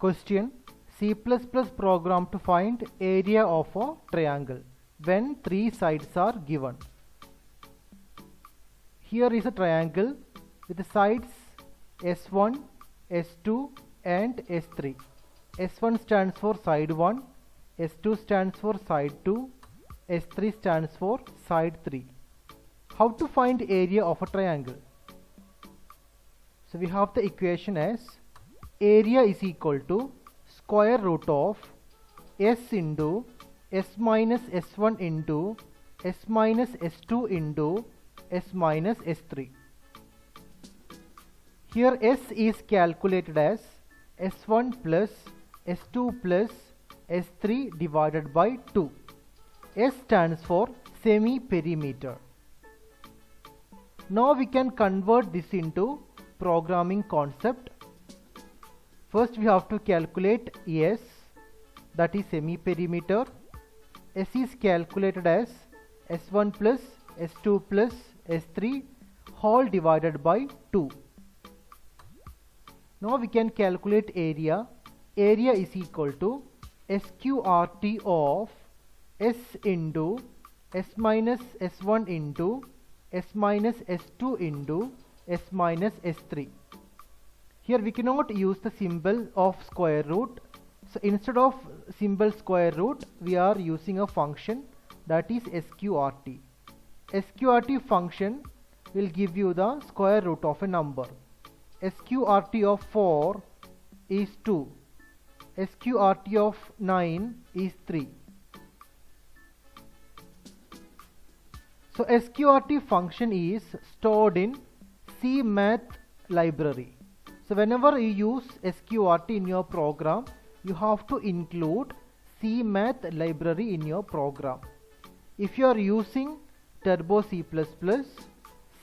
Question: C++ program to find area of a triangle when three sides are given. Here is a triangle with the sides S1, S2 and S3. S1 stands for side 1, S2 stands for side 2, S3 stands for side 3. How to find area of a triangle? So we have the equation as area is equal to square root of S into S minus S1 into S minus S2 into S minus S3. Here S is calculated as S1 plus S2 plus S3 divided by 2. S stands for semi-perimeter. Now we can convert this into programming concept. First we have to calculate S, that is semi-perimeter. S is calculated as S1 plus S2 plus S3 whole divided by 2. Now we can calculate area. Area is equal to SQRT of S into S minus S1 into S minus S2 into S minus S3. Here we cannot use the symbol of square root. So instead of symbol square root, we are using a function, that is SQRT. SQRT function will give you the square root of a number. SQRT of 4 is 2. SQRT of 9 is 3. So SQRT function is stored in CMath library. So whenever you use SQRT in your program, you have to include CMath library in your program. If you are using Turbo C++,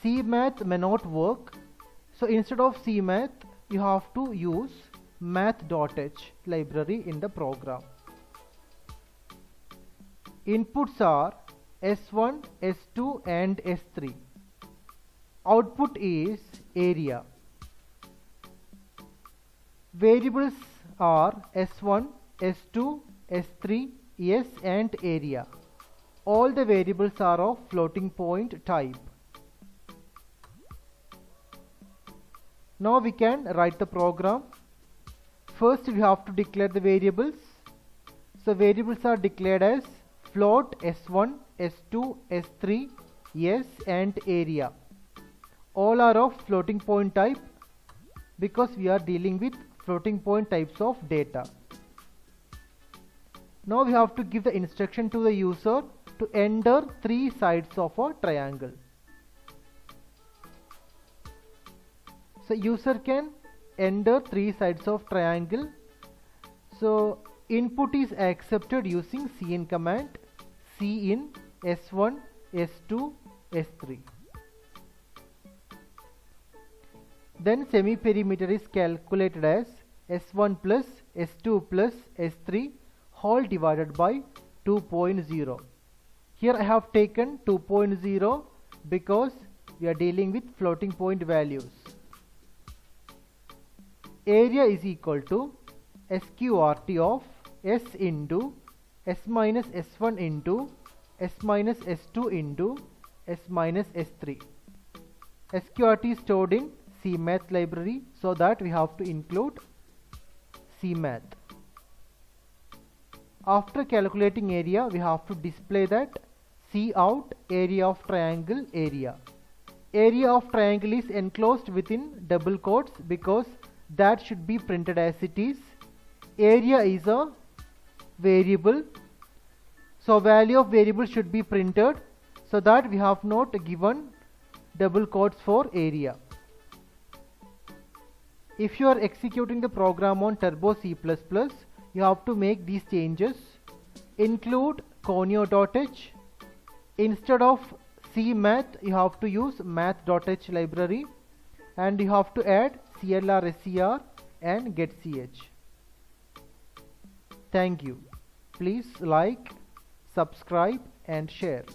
CMath may not work. So instead of CMath, you have to use math.h library in the program. Inputs are S1, S2 and S3. Output is area. Variables are S1, S2, S3, S and area. All the variables are of floating point type. Now we can write the program. First we have to declare the variables. So variables are declared as float S1, S2, S3, S and area. All are of floating point type because we are dealing with floating point types of data. Now we have to give the instruction to the user to enter three sides of a triangle. So user can enter three sides of triangle. So input is accepted using cin command, cin S1, S2, S3. Then semi-perimeter is calculated as S1 plus S2 plus S3 whole divided by 2.0. Here I have taken 2.0 because we are dealing with floating point values. Area is equal to SQRT of S into S minus S1 into S minus S2 into S minus S3. SQRT is stored in CMath library, so that we have to include CMath. After calculating area, we have to display that Cout area of triangle area. Area of triangle is enclosed within double quotes because that should be printed as it is. Area is a variable, so value of variable should be printed, so that we have not given double quotes for area. If you are executing the program on Turbo C++, you have to make these changes. Include conio.h. Instead of CMath, you have to use math.h library, and you have to add CLR and getch. Thank you. Please like, subscribe and share.